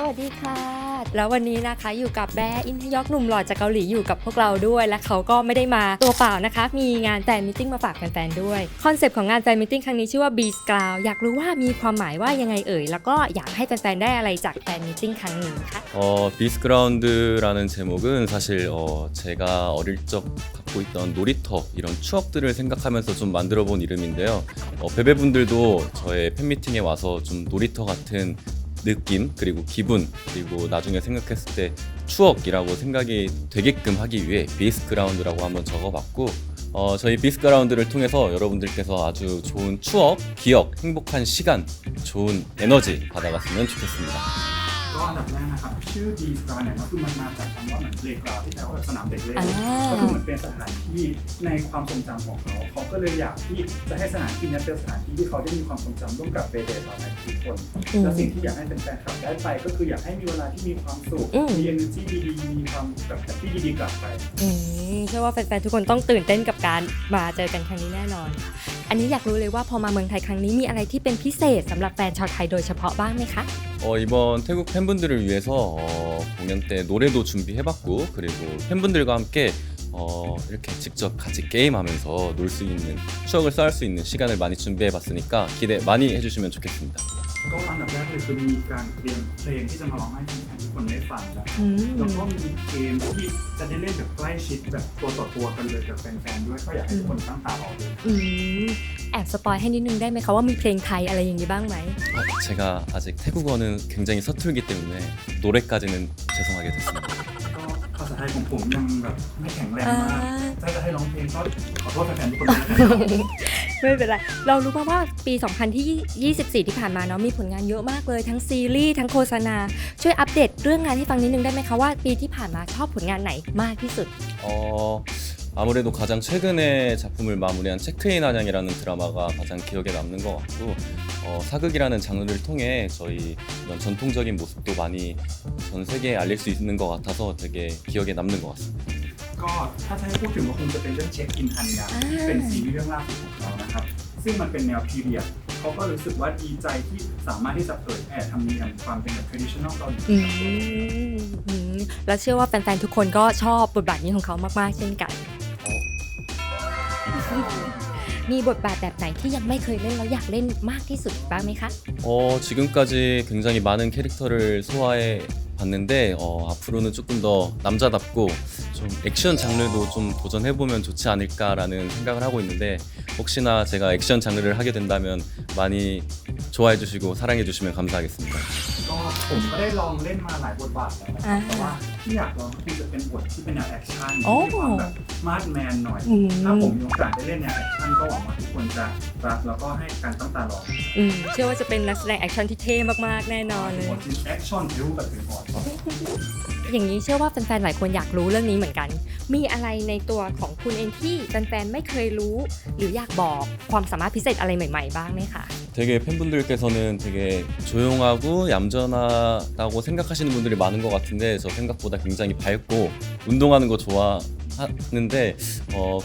วัสดีค่ะแล้ววันนี้นะคะอยู่กับแบร์อินทยอกหนุ่มหล่อจากเกาหลีอยู่กับพวกเราด้วยและเขาก็ไม่ได้มาตัวเปล่านะคะมีงานแฟนมิทติ้งมาฝากแฟนๆด้วยคอนเซปต์ของงานแฟนมิทติ้งครั้งนี้ชื่อว่า Beast Ground อยากรู้ว่ามีความหมายว่ายังไงเอ่ยแล้วก็อยากให้แฟนๆได้อะไรจากแฟนมิทติ้งครั้งนี้คะ비스그라운드라는 제목은 사실 제가 어릴 적 갖고 있던 놀이터 이런 추억들을 생각하면서 좀 만들어본 이름인데요. 베베분들도 저의 팬미팅에 와서 좀 놀이터 같은 느낌 그리고 기분 그리고 나중에 생각했을 때 추억이라고 생각이 되게끔 하기 위해 비스그라운드라고 한번 적어봤고 저희 비스그라운드를 통해서 여러분들께서 아주 좋은 추억, 기억, 행복한 시간, 좋은 에너지 받아갔으면 좋겠습니다. ก็อันดับแรกนะครับชื่อ Beast Ground เนี่ยก็คือมันมาจากคำว่าเหมือน playground ที่แปลว่าสนามเด็กเล่นก็คือเหมือนเป็นสถานที่ในความทรงจำของเขาก็เลยอยากที่จะให้สถานที่นี้เป็นสถานที่ที่เขาได้มีความทรงจำร่วมกับเบเบตอนนั้นทุกคนและสิ่งที่อยากให้เป็นแฟนคลับได้ไปก็คืออยากให้มีเวลาที่มีความสุขมี energy ดีๆมีความแบบที่ดีๆกลับไปเชื่อว่าแฟนๆทุกคนต้องตื่นเต้นกับการมาเจอกันครั้งนี้แน่นอนอันนี้อยากรู้เลยว่าพอมาเมืองไทยครั้งนี้มีอะไรที่เป็นพิเศษสำหรับแฟนชาวไทยโดยเฉพาะบ้างไหมคะ 이번 태국 팬분들을 위해서 공연 때 노래도 준비해봤고 그리고 팬분들과 함께 이렇게 직접 같이 게임하면서 놀 수 있는 추억을 쌓을 수 있는 시간을 많이 준비해봤으니까 기대 많이 해주시면 좋겠습니다. ก็อันดับแรกเลยคือมีการเตรียมเพลงที่จะมาร้องให้แฟนๆทุกคนได้ฟังแล้วก็มีเกมที่จะได้เล่นแบบใกล้ชิดแบบตัวต่อตัวกันเลยกับแฟนๆด้วยก็อยากให้ทุกคนตั้งตารอเลยแอบสปอยให้นิดนึงได้ไหมคะว่ามีเพลงไทยอะไรอย่างนี้บ้างไหม 제가 아직 태국어는 굉장히 서툴기 때문에 노래까지는 죄송하게 됐습니다. ก็ภาษาไทยของผมยังแบบไม่แข็งแรงมากถ้าจะให้ร้องเพลงก็ขอโทษแฟนๆทุกคนด้วยนะครับไม่เป็นไรเรารู้มาว่าปี 2024 ที่ผ่านมาเนาะมีผลงานเยอะมากเลยทั้งซีรีส์ทั้งโฆษณาช่วยอัปเดตเรื่องงานให้ฟังนิดนึงได้ไหมคะว่าปีที่ผ่านมาชอบผลงานไหนมากที่สุด 아무래도 가장 최근에 작품을 마무리한 체크인 한양이라는 드라마가 가장 기억에 남는 것 같고 사극이라는 장르를 통해 저희 이런 전통적인 모습도 많이 전 세계에 알릴 수 있는 것 같아서 되게 기억에 남는 것 같습니다. ก็ถ้าจะให้พูดถึงก็คงจะเป็นเรื่องเช็คอินฮันยาเป็นซีรีส์เรื่องล่าสุดของเขานะครับซึ่งมันเป็นแนวพีเรียดเขาก็รู้สึกว่าดีใจที่สามารถที่จะเผยแผ่ธรรมเนียมความเป็นแบบ traditional เกาหลีแล้วเชื่อว่าแฟนๆทุกคนก็ชอบบทบาทนี้ของเขามากๆเช่นกันมีบทบาทแบบไหนที่ยังไม่เคยเล่นแล้วอยากเล่นมากที่สุดบ้างไหมคะ 지금까지 굉장히 많은 캐릭터를 소화해 봤는데 앞으로는 조금 더 남자답고 좀 액션 장르도 좀 도전해보면 좋지 않을까라는 생각을 하고 있는데 혹시나 제가 액션 장르를 하게 된다면 많이 좋아해주시고 사랑해주시면 감사하겠습니다. ก็ผมก็ได้ลองเล่นมาหลายบทบาทแล้วนะครับแต่ว่าที่อยากลองคือจะเป็นบทที่เป็นแนวแอคชั่นมีความแบบมาดแมนหน่อยถ้าผมมีโอกาสได้เล่นแนวแอคชั่นก็หวังว่าทุกคนจะรักแล้วก็ให้การตั้งตารอเชื่อว่าจะเป็นนักแสดงแอคชั่นที่เท่มากๆแน่นอนเลยแอคชั่นรู้แบบเป็นบทอย่างนี้เชื่อว่าแฟนๆหลายคนอยากรู้เรื่องนี้เหมือนกันมีอะไรในตัวของคุณเองที่แฟนๆไม่เคยรู้หรืออยากบอกความสามารถพิเศษอะไรใหม่ๆบ้างไหมคะ 되게 팬분들께서는 되게 조용하고 얌전하다고 생각하시는 분들이 많은 것 같은데 저 생각보다 굉장히 밝고 운동하는 거 좋아하는데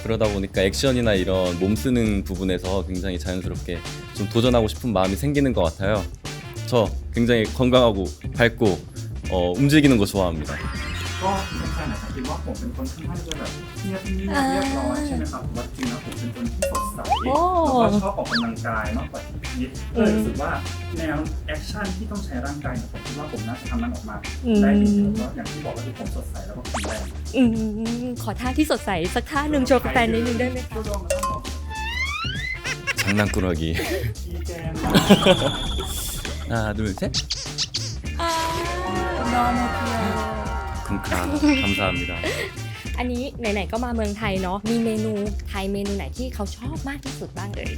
그러다 보니까 액션이나 이런 몸 쓰는 부분에서 굉장히 자연스럽게 좀 도전하고 싶은 마음이 생기는 것 같아요. 저 굉장히 건강하고 밝고 움직이는 거 좋아합니다. ก็แฟนๆอาจจะคิดว่าผมเป็นคนค่อนข้างจะแบบเงียบเรียบร้อยใช่ไหมครับว่าจริงแล้วผมเป็นคนที่สดใสแล้วก็ชอบออกกำลังกายมากกว่าที่คิดเลยรู้สึกว่าแนวแอคชั่นที่ต้องใช้ร่างกายเนี่ยผมคิดว่าผมน่าจะทำมันออกมาได้ดีแล้วก็อย่างที่บอกก็คือผมสดใสแล้วก็แข็งแรงขอท่าที่สดใสสักท่าหนึ่งโชว์แฟนนิดนึงได้ไหมคะ 장난꾸러기 하나 둘셋 너무 귀여워 감사합니다 อันนี้ไหนๆก็มาเมืองไทยเนาะมีเมนูไทยเมนูไหนที่เขาชอบมากที่สุดบ้างเอ่ย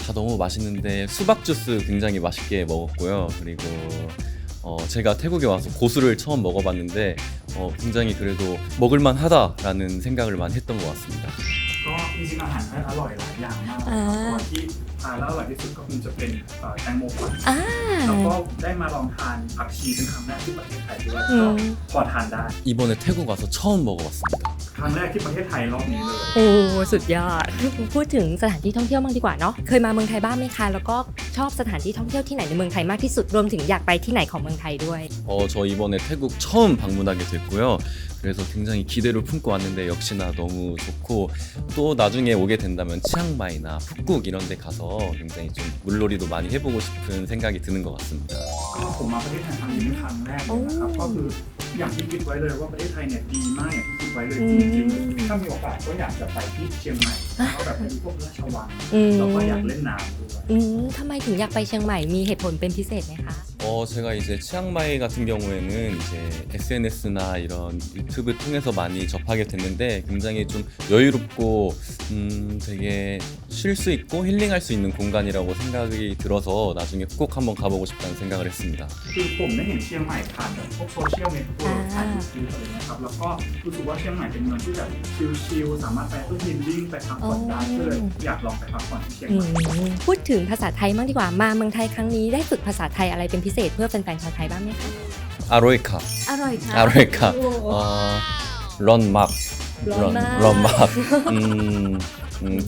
다 너무 맛있는데 수박 주스 굉장히 맛있게 먹었고요. 그리고 제가 태국에 와서 고수를 처음 먹어봤는데 굉장히 그래도 먹을만 하다라는 생각을 많이 했던 것 같습니다. ก็จริงๆอาหารไทยอร่อยหลายอย่างมากตัวที่ทานแล้วอร่อยที่สุดก็คงจะเป็นแตงโมปั่นแล้วก็ได้มาลองทานผักชีเป็นครั้งแรกที่ประเทศไทยด้วยก็พอทานได้ 이번에 태국 와서 처음 먹어봤습니다. ครั้งแรกที่ประเทศไทยรอบนี้เลย โอ้สุดยอด พูดถึงสถานที่ท่องเที่ยวบ้างดีกว่าเนาะเคยมาเมืองไทยบ้างไหมคะแล้วก็ชอบสถานที่ท่องเที่ยวที่ไหนในเมืองไทยมากที่สุดรวมถึงอยากไปที่ไหนของเมืองไทยด้วย 저 이번에 태국 처음 방문하게 됐고요. 그래서 굉장히 기대를 품고 왔는데 역시나 너무 좋고 또 나중에 오게 된다면 치앙마이나 푸꾹 이런 데 가서 굉장히 좀 물놀이도 많이 해보고 싶은 생각이 드는 것 같습니다. ก็ผมมาประเทศไทยครั้งนี้เป็นครั้งแรกเลยนะครับก็คืออย่างที่คิดไว้เลยว่าประเทศไทยเนี่ยดีมากอย่างที่คิดไว้เลยจริงๆถ้ามีโอกาสก็อยากจะไปที่เชียงใหม่แล้วก็แบบไปดูพวกราชวังแล้วก็อยากเล่นน้ำด้วย ทำไมถึงอยากไปเชียงใหม่มีเหตุผลเป็นพิเศษไหมคะ 제가 이제 치앙마이 같은 경우에는 이제 SNS나 이런 유튜브 통해서 많이 접하게 됐는데 굉장히 좀 여유롭고 되게 쉴 수 있고 힐링할 수 있는 공간이라고 생각이 들어서 나중에 꼭 한번 가보고 싶다는 생각을 했습니다. คือผมได้เห็นเชียงใหม่ผ่านแบบพวกโซเชียลเน็ตเวิร์กผ่านยูทูบอะไรนะครับแล้วก็รู้สึกว่าเชียงใหม่เป็นเมืองที่แบบชิลๆสามารถไปเพื่อฮีลลิ่งไปพักผ่อนได้ก็เลยอยากลองไปพักผ่อนที่เชียงใหม่ พูดถึงภาษาไทยบ้างดีกว่ามาเมืองไทยครั้งนี้ได้ฝึกภาษาไทยอะไรเป็นพิเศษเพื่อแฟนๆชาวไทยบ้างไหมคะ 아로에카, อร่อยค่ะ 아로에카, 런막, 런막,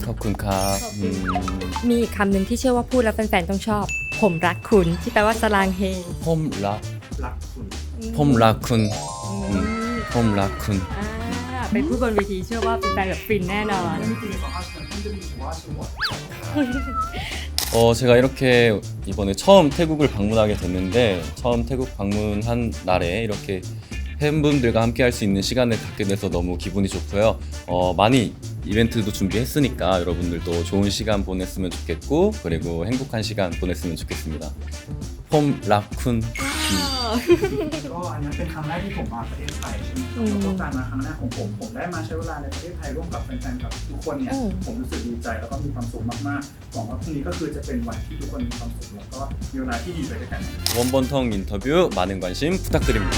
커쿤카, มีอีกคำหนึ่งที่เชื่อว่าพูดแล้วแฟนๆต้องชอบ ผมรักคุณที่แปลว่าสลางเฮ 폼라, รักคุณ 폼라쿤, 폼라쿤. ไปพูดบนเวทีเชื่อว่าแฟนๆแบบฟินแน่นอน ไม่จริงๆสองอาชีพที่จะมีว่าชื่อว่า 제가 이렇게 이번에 처음 태국을 방문하게 됐는데 처음 태국 방문한 날에 이렇게 팬분들과 함께 할 수 있는 시간을 갖게 돼서 너무 기분이 좋고요. 많이 이벤트도 준비했으니까 여러분들도 좋은 시간 보냈으면 좋겠고 그리고 행복한 시간 보냈으면 좋겠습니다. 폼 라쿤. ก็อันนี้เป็นครั้งแรกที่ผมมาประเทศไทยใช่ไหมครับแล้วก็การมาครั้งแรกของผมได้มาใช้เวลาในประเทศไทยร่วมกับแฟนๆกับทุกคนเนี่ยผมรู้สึกดีใจแล้วก็มีความสุขมากๆหวังว่าพรุ่งนี้ก็คือจะเป็นวันที่ทุกคนมีความสุขแล้วก็มีเวลาที่ดีไปด้วยกัน 원번텅 인터뷰 많은 관심 부탁드립니다.